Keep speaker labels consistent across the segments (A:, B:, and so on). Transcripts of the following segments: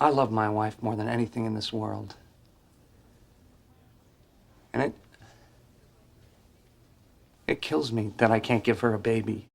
A: I love my wife more than anything in this world. And it kills me that I can't give her a baby.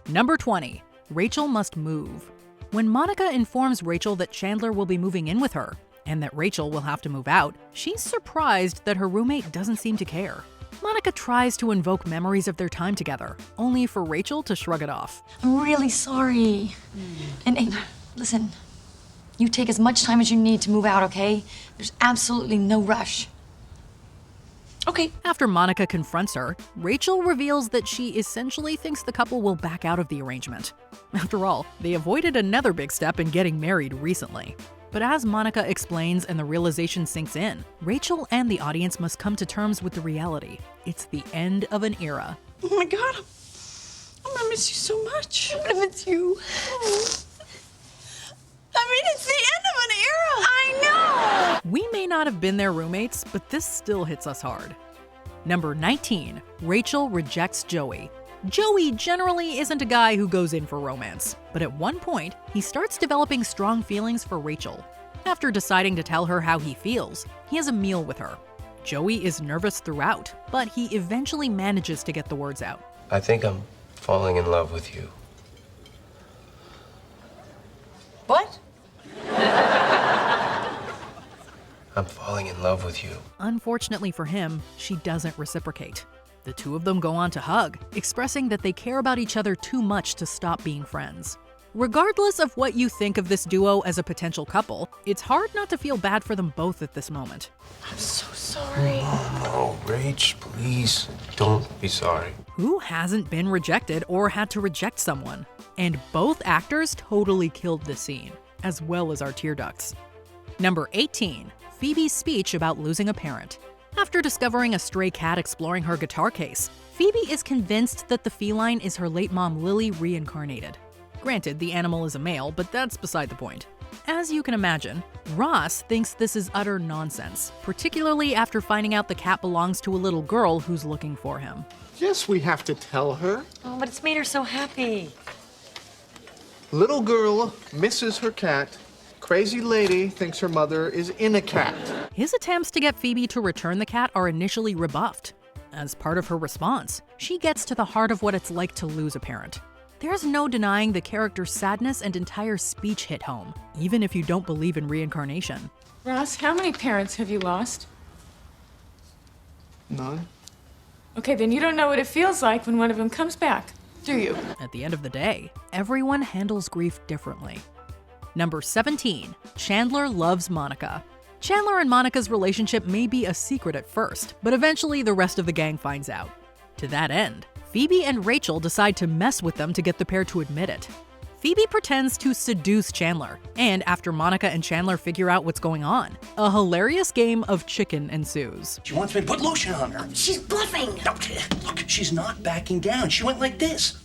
B: Number 20. Rachel must move. When Monica informs Rachel that Chandler will be moving in with her, and that Rachel will have to move out, she's surprised that her roommate doesn't seem to care. Monica tries to invoke memories of their time together, only for Rachel to shrug it off.
C: I'm really sorry. And listen, you take as much time as you need to move out, okay? There's absolutely no rush. Okay.
B: After Monica confronts her, Rachel reveals that she essentially thinks the couple will back out of the arrangement. After all, they avoided another big step in getting married recently. But as Monica explains and the realization sinks in, Rachel and the audience must come to terms with the reality. It's the end of an era.
C: Oh my God, I'm gonna miss you so much. I'm gonna miss you. I mean, it's the end of an era. I know.
B: We may not have been their roommates, but this still hits us hard. Number 19. Rachel rejects Joey. Joey generally isn't a guy who goes in for romance, but at one point, he starts developing strong feelings for Rachel. After deciding to tell her how he feels, he has a meal with her. Joey is nervous throughout, but he eventually manages to get the words out.
D: I think I'm falling in love with you.
C: What?
D: I'm falling in love with you.
B: Unfortunately for him, she doesn't reciprocate. The two of them go on to hug, expressing that they care about each other too much to stop being friends. Regardless of what you think of this duo as a potential couple, it's hard not to feel bad for them both at this moment.
C: I'm so sorry.
D: Oh, no, Rach, please don't be sorry.
B: Who hasn't been rejected or had to reject someone? And both actors totally killed the scene, as well as our tear ducts. Number 18. Phoebe's speech about losing a parent. After discovering a stray cat exploring her guitar case, Phoebe is convinced that the feline is her late mom Lily reincarnated. Granted, the animal is a male, but that's beside the point. As you can imagine, Ross thinks this is utter nonsense, particularly after finding out the cat belongs to a little girl who's looking for him.
E: Yes, we have to tell her.
C: Oh, but it's made her so happy.
E: Little girl misses her cat. Crazy lady thinks her mother is in a cat.
B: His attempts to get Phoebe to return the cat are initially rebuffed. As part of her response, she gets to the heart of what it's like to lose a parent. There's no denying the character's sadness and entire speech hit home, even if you don't believe in reincarnation.
F: Ross, how many parents have you lost?
E: None.
F: Okay, then you don't know what it feels like when one of them comes back, do you?
B: At the end of the day, everyone handles grief differently. Number 17. Chandler loves Monica. Chandler and Monica's relationship may be a secret at first, but eventually the rest of the gang finds out. To that end, Phoebe and Rachel decide to mess with them to get the pair to admit it. Phoebe pretends to seduce Chandler, and after Monica and Chandler figure out what's going on, a hilarious game of chicken ensues.
G: She wants me to put lotion on her.
C: She's bluffing.
G: Look, she's not backing down. She went like this.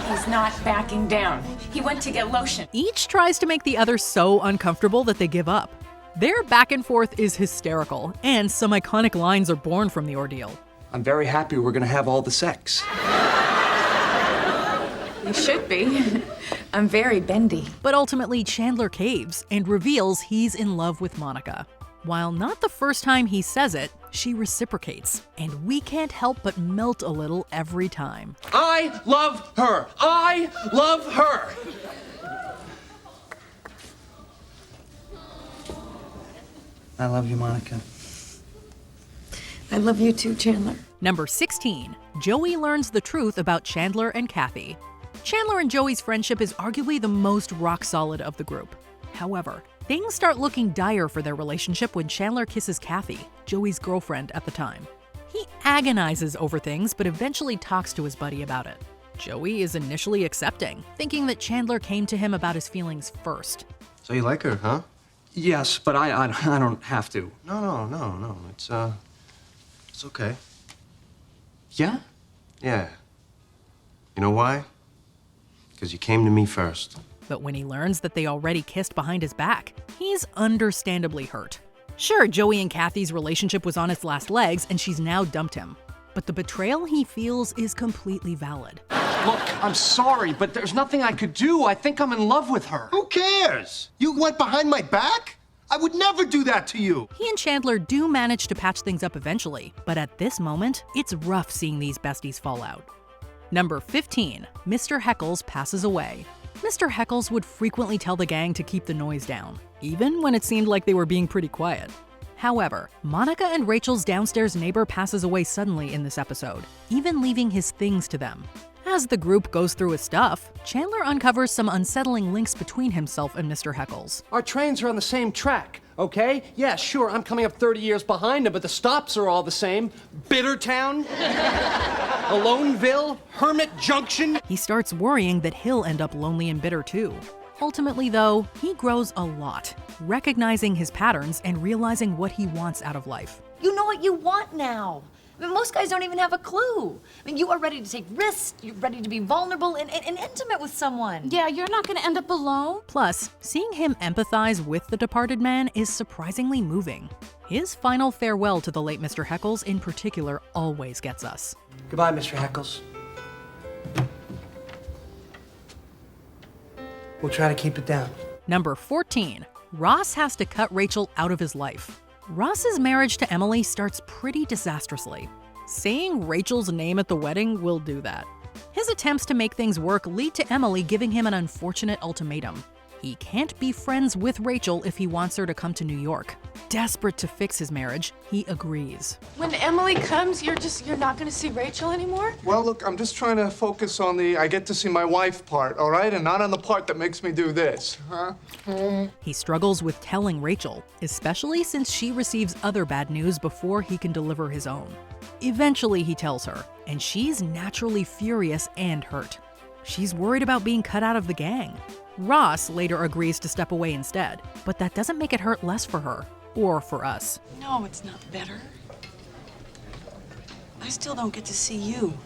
F: He's not backing down. He went to get lotion.
B: Each tries to make the other so uncomfortable that they give up. Their back and forth is hysterical, and some iconic lines are born from the ordeal.
A: I'm very happy we're gonna have all the sex.
F: You should be. I'm very bendy.
B: But ultimately, Chandler caves and reveals he's in love with Monica. While not the first time he says it, she reciprocates, and we can't help but melt a little every time.
G: I love her. I love her.
A: I love you, Monica.
C: I love you too, Chandler.
B: Number 16. Joey learns the truth about Chandler and Kathy. Chandler and Joey's friendship is arguably the most rock-solid of the group. However, things start looking dire for their relationship when Chandler kisses Kathy, Joey's girlfriend at the time. He agonizes over things, but eventually talks to his buddy about it. Joey is initially accepting, thinking that Chandler came to him about his feelings first.
D: So you like her, huh?
A: Yes, but I don't have to.
D: No. It's okay.
A: Yeah?
D: Yeah. You know why? Because you came to me first.
B: But when he learns that they already kissed behind his back, he's understandably hurt. Sure, Joey and Kathy's relationship was on its last legs and she's now dumped him. but the betrayal he feels is completely valid.
G: Look, I'm sorry, but there's nothing I could do. I think I'm in love with her.
D: Who cares? You went behind my back? I would never do that to you.
B: He and Chandler do manage to patch things up eventually, but at this moment, it's rough seeing these besties fall out. Number 15, Mr. Heckles passes away. Mr. Heckles would frequently tell the gang to keep the noise down, even when it seemed like they were being pretty quiet. However, Monica and Rachel's downstairs neighbor passes away suddenly in this episode, even leaving his things to them. As the group goes through his stuff, Chandler uncovers some unsettling links between himself and Mr. Heckles.
G: Our trains are on the same track, okay? Yeah, sure, I'm coming up 30 years behind him, but the stops are all the same. Bittertown, Aloneville, Hermit Junction.
B: He starts worrying that he'll end up lonely and bitter too. Ultimately, though, he grows a lot, recognizing his patterns and realizing what he wants out of life.
C: You know what you want now. I mean, most guys don't even have a clue. I mean, you are ready to take risks, you're ready to be vulnerable and intimate with someone.
F: Yeah, you're not gonna end up alone.
B: Plus, seeing him empathize with the departed man is surprisingly moving. His final farewell to the late Mr. Heckles in particular always gets us.
A: Goodbye, Mr. Heckles. We'll try to keep it down.
B: Number 14, Ross has to cut Rachel out of his life. Ross's marriage to Emily starts pretty disastrously. Saying Rachel's name at the wedding will do that. His attempts to make things work lead to Emily giving him an unfortunate ultimatum. He can't be friends with Rachel if he wants her to come to New York. Desperate to fix his marriage, he agrees.
F: When Emily comes, you're not gonna see Rachel anymore?
E: Well, look, I'm just trying to focus on the I get to see my wife part, all right? And not on the part that makes me do this, huh?
B: He struggles with telling Rachel, especially since she receives other bad news before he can deliver his own. Eventually, he tells her, and she's naturally furious and hurt. She's worried about being cut out of the gang. Ross later agrees to step away instead, but that doesn't make it hurt less for her, or for us.
H: No, it's not better. I still don't get to see you.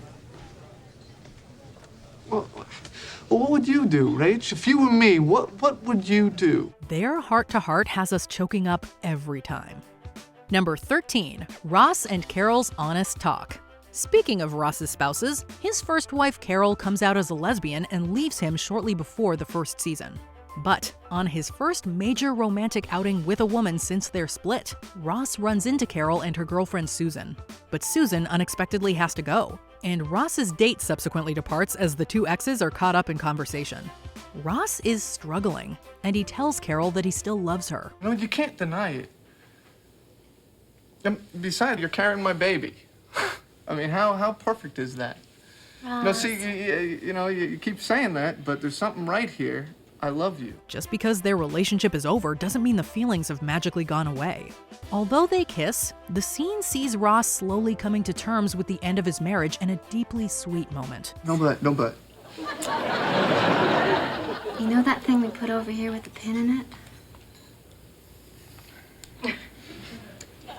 E: Well, what would you do, Rach? If you were me, what would you do?
B: Their heart-to-heart has us choking up every time. Number 13, Ross and Carol's honest talk. Speaking of Ross's spouses, his first wife Carol comes out as a lesbian and leaves him shortly before the first season. But on his first major romantic outing with a woman since their split, Ross runs into Carol and her girlfriend Susan. But Susan unexpectedly has to go, and Ross's date subsequently departs as the two exes are caught up in conversation. Ross is struggling, and he tells Carol that he still loves her.
E: No, you can't deny it. And besides, you're carrying my baby. I mean, how perfect is that? No, see, you keep saying that, but there's something right here. I love you.
B: Just because their relationship is over doesn't mean the feelings have magically gone away. Although they kiss, the scene sees Ross slowly coming to terms with the end of his marriage in a deeply sweet moment.
E: No but.
I: You know that thing we put over here with the pin in it?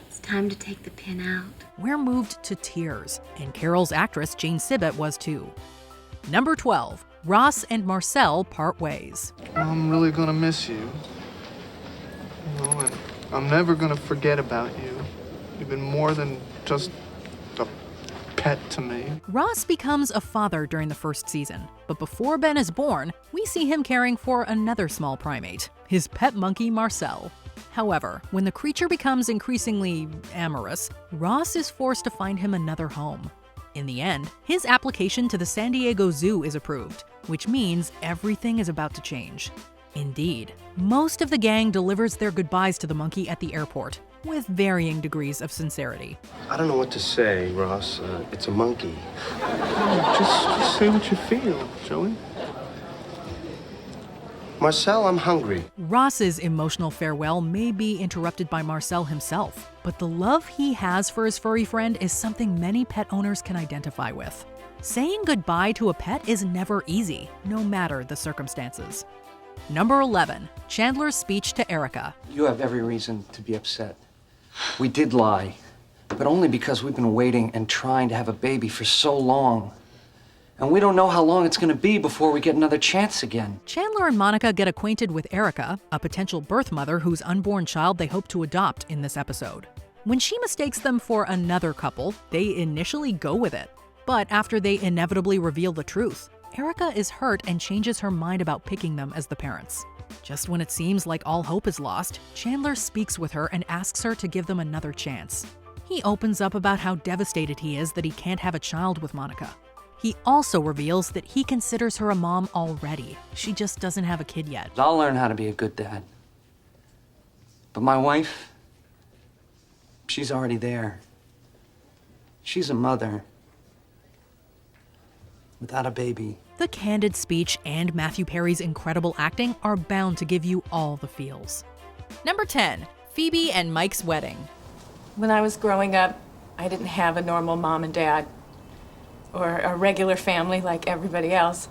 I: It's time to take the pin out.
B: We're moved to tears, and Carol's actress Jane Sibbett was too. Number 12, Ross and Marcel part ways.
E: I'm really gonna miss you. And I'm never gonna forget about you. You've been more than just a pet to me.
B: Ross becomes a father during the first season, but before Ben is born, we see him caring for another small primate, his pet monkey Marcel. However, when the creature becomes increasingly amorous, Ross is forced to find him another home. In the end, his application to the San Diego Zoo is approved, which means everything is about to change. Indeed, most of the gang delivers their goodbyes to the monkey at the airport, with varying degrees of sincerity.
D: I don't know what to say, Ross. It's a monkey.
E: Just say what you feel, Joey.
D: Marcel, I'm hungry.
B: Ross's emotional farewell may be interrupted by Marcel himself, but the love he has for his furry friend is something many pet owners can identify with. Saying goodbye to a pet is never easy, no matter the circumstances. Number 11, Chandler's speech to Erica.
A: You have every reason to be upset. We did lie, but only because we've been waiting and trying to have a baby for so long. And we don't know how long it's gonna be before we get another chance again.
B: Chandler and Monica get acquainted with Erica, a potential birth mother whose unborn child they hope to adopt in this episode. When she mistakes them for another couple, they initially go with it. But after they inevitably reveal the truth, Erica is hurt and changes her mind about picking them as the parents. Just when it seems like all hope is lost, Chandler speaks with her and asks her to give them another chance. He opens up about how devastated he is that he can't have a child with Monica. He also reveals that he considers her a mom already. She just doesn't have a kid yet.
A: I'll learn how to be a good dad. But my wife, she's already there. She's a mother without a baby.
B: The candid speech and Matthew Perry's incredible acting are bound to give you all the feels. Number 10, Phoebe and Mike's wedding.
F: When I was growing up, I didn't have a normal mom and dad or a regular family like everybody else.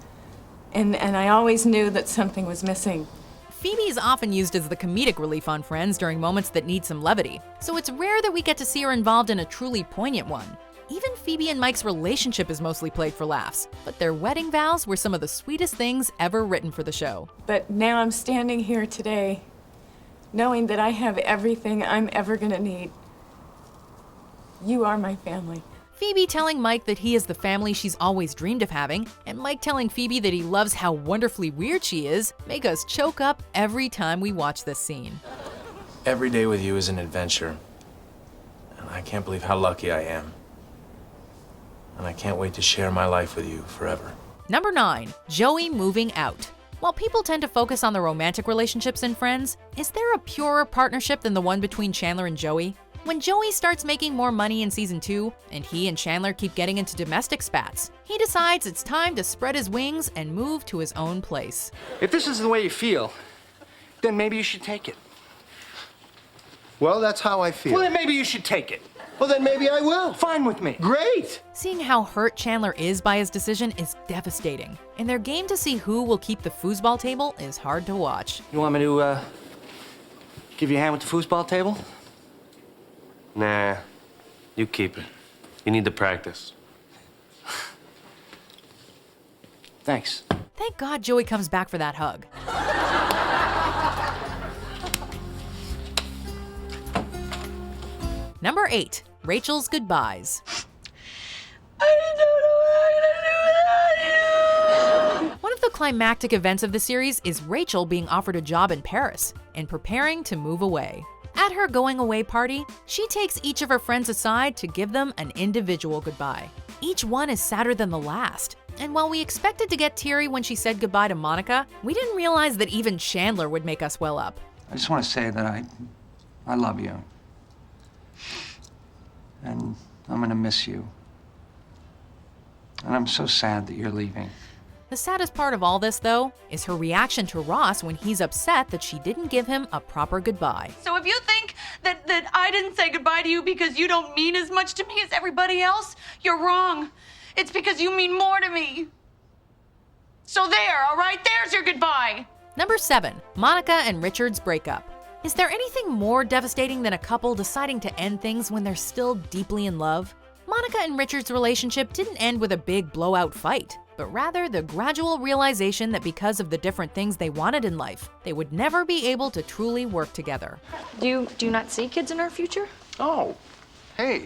F: And I always knew that something was missing.
B: Phoebe is often used as the comedic relief on Friends during moments that need some levity, so it's rare that we get to see her involved in a truly poignant one. Even Phoebe and Mike's relationship is mostly played for laughs, but their wedding vows were some of the sweetest things ever written for the show.
F: But now I'm standing here today, knowing that I have everything I'm ever gonna need. You are my family.
B: Phoebe telling Mike that he is the family she's always dreamed of having, and Mike telling Phoebe that he loves how wonderfully weird she is, make us choke up every time we watch this scene.
J: Every day with you is an adventure, and I can't believe how lucky I am. And I can't wait to share my life with you forever.
B: Number 9, Joey moving out. While people tend to focus on the romantic relationships in Friends, is there a purer partnership than the one between Chandler and Joey? When Joey starts making more money in season 2, and he and Chandler keep getting into domestic spats, he decides it's time to spread his wings and move to his own place.
A: If this is the way you feel, then maybe you should take it.
D: Well, that's how I feel.
A: Well, then maybe you should take it.
D: Well, then maybe I will.
A: Fine with me.
D: Great.
B: Seeing how hurt Chandler is by his decision is devastating, and their game to see who will keep the foosball table is hard to watch.
A: You want me to, give you a hand with the foosball table?
D: Nah, you keep it. You need to practice.
A: Thanks.
B: Thank God Joey comes back for that hug. Number 8, Rachel's goodbyes. One of the climactic events of the series is Rachel being offered a job in Paris and preparing to move away. At her going away party, she takes each of her friends aside to give them an individual goodbye. Each one is sadder than the last. And while we expected to get teary when she said goodbye to Monica, we didn't realize that even Chandler would make us well up.
A: I just want to say that I love you. And I'm gonna miss you. And I'm so sad that you're leaving.
B: The saddest part of all this, though, is her reaction to Ross when he's upset that she didn't give him a proper goodbye.
K: So if you think that I didn't say goodbye to you because you don't mean as much to me as everybody else, you're wrong. It's because you mean more to me. So there, all right? There's your goodbye.
B: Number 7, Monica and Richard's breakup. Is there anything more devastating than a couple deciding to end things when they're still deeply in love? Monica and Richard's relationship didn't end with a big blowout fight, but rather the gradual realization that because of the different things they wanted in life, they would never be able to truly work together.
C: Do you not see kids in our future?
L: Oh, hey,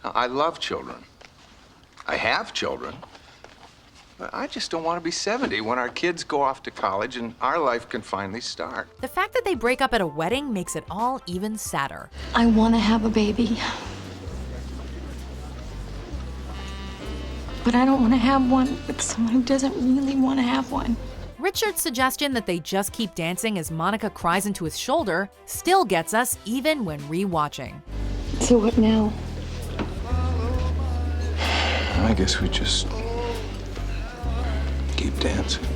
L: I love children. I have children. But I just don't want to be 70 when our kids go off to college and our life can finally start.
B: The fact that they break up at a wedding makes it all even sadder.
C: I want to have a baby. But I don't want to have one with someone who doesn't really want to have one.
B: Richard's suggestion that they just keep dancing as Monica cries into his shoulder still gets us even when re-watching.
C: So what now?
L: I guess we just keep dancing.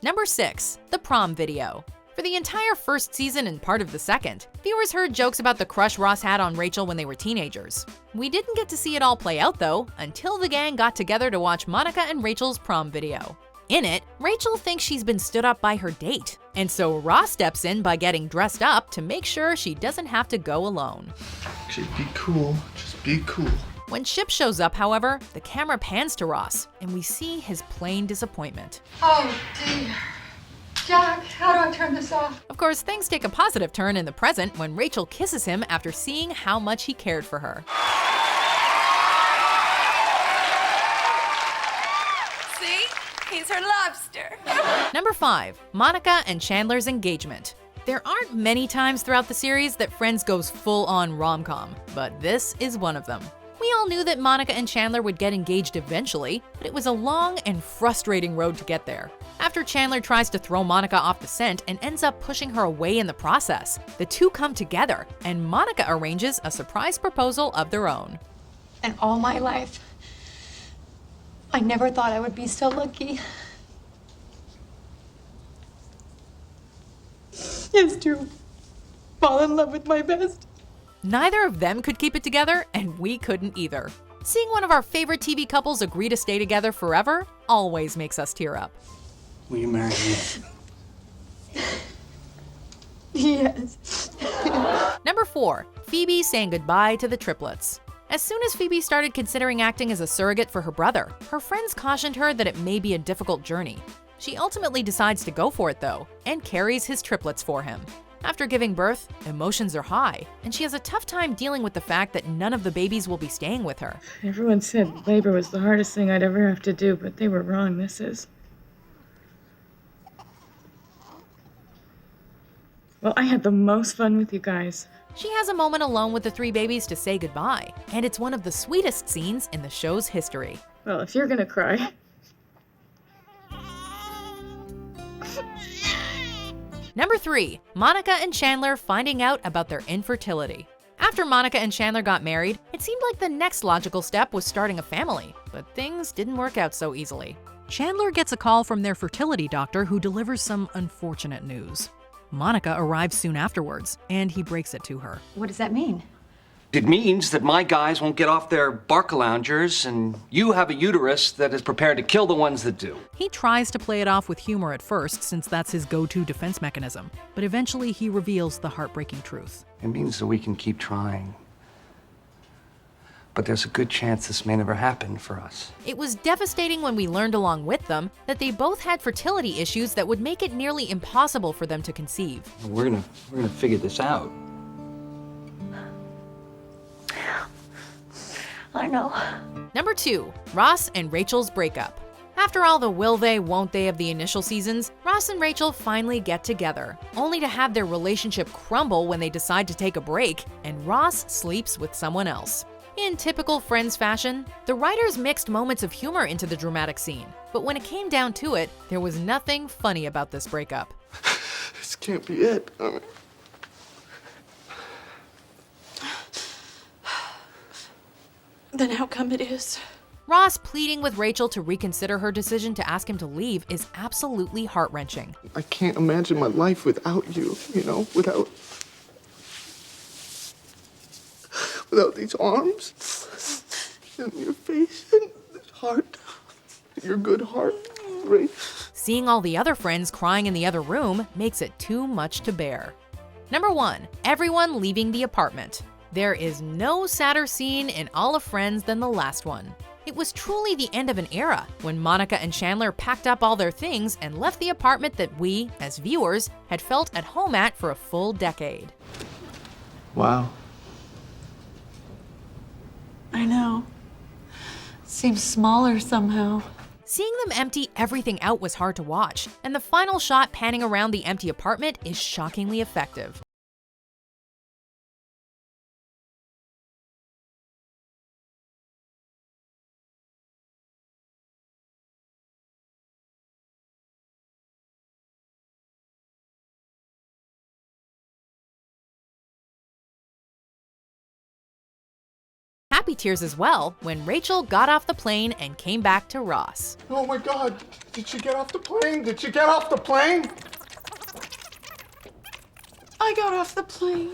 B: Number 6, the prom video. For the entire first season and part of the second, viewers heard jokes about the crush Ross had on Rachel when they were teenagers. We didn't get to see it all play out though, until the gang got together to watch Monica and Rachel's prom video. In it, Rachel thinks she's been stood up by her date, and so Ross steps in by getting dressed up to make sure she doesn't have to go alone.
E: Actually, be cool. Just be cool.
B: When Chip shows up, however, the camera pans to Ross, and we see his plain disappointment.
K: Oh, dear.
C: Jack, how do I turn this off?
B: Of course, things take a positive turn in the present when Rachel kisses him after seeing how much he cared for her.
K: See? He's her lobster.
B: Number 5, Monica and Chandler's engagement. There aren't many times throughout the series that Friends goes full-on rom-com, but this is one of them. We all knew that Monica and Chandler would get engaged eventually, but it was a long and frustrating road to get there. After Chandler tries to throw Monica off the scent and ends up pushing her away in the process, the two come together, and Monica arranges a surprise proposal of their own.
C: In all my life, I never thought I would be so lucky. Yes, to fall in love with my best.
B: Neither of them could keep it together, and we couldn't either. Seeing one of our favorite TV couples agree to stay together forever always makes us tear up.
A: Will you marry me?
C: Yes.
B: Number 4, Phoebe saying goodbye to the triplets. As soon as Phoebe started considering acting as a surrogate for her brother, her friends cautioned her that it may be a difficult journey. She ultimately decides to go for it though, and carries his triplets for him. After giving birth, emotions are high, and she has a tough time dealing with the fact that none of the babies will be staying with her.
M: Everyone said labor was the hardest thing I'd ever have to do, but they were wrong. This is. Well, I had the most fun with you guys.
B: She has a moment alone with the 3 babies to say goodbye, and it's one of the sweetest scenes in the show's history.
M: Well, if you're gonna cry.
B: Number 3, Monica and Chandler finding out about their infertility. After Monica and Chandler got married, it seemed like the next logical step was starting a family, but things didn't work out so easily. Chandler gets a call from their fertility doctor who delivers some unfortunate news. Monica arrives soon afterwards, and he breaks it to her.
C: What does that mean?
A: It means that my guys won't get off their barca-loungers, and you have a uterus that is prepared to kill the ones that do.
B: He tries to play it off with humor at first, since that's his go-to defense mechanism, but eventually he reveals the heartbreaking truth.
A: It means that we can keep trying. But there's a good chance this may never happen for us.
B: It was devastating when we learned along with them that they both had fertility issues that would make it nearly impossible for them to conceive.
A: We're gonna figure this out.
C: I know.
B: Number 2, Ross and Rachel's breakup. After all the will they, won't they of the initial seasons, Ross and Rachel finally get together, only to have their relationship crumble when they decide to take a break, and Ross sleeps with someone else. In typical Friends fashion, the writers mixed moments of humor into the dramatic scene, but when it came down to it, there was nothing funny about this breakup.
E: This can't be it.
H: Then how come it is?
B: Ross pleading with Rachel to reconsider her decision to ask him to leave is absolutely heart-wrenching.
E: I can't imagine my life without you, without these arms and your face and this heart, your good heart, right?
B: Seeing all the other friends crying in the other room makes it too much to bear. Number 1, everyone leaving the apartment. There is no sadder scene in all of Friends than the last one. It was truly the end of an era when Monica and Chandler packed up all their things and left the apartment that we, as viewers, had felt at home at for a full decade.
E: Wow.
H: I know. Seems smaller somehow.
B: Seeing them empty everything out was hard to watch, and the final shot panning around the empty apartment is shockingly effective. Happy tears as well when Rachel got off the plane and came back to Ross.
E: Oh my God, did she get off the plane? Did she get off the plane?
H: I got off the plane.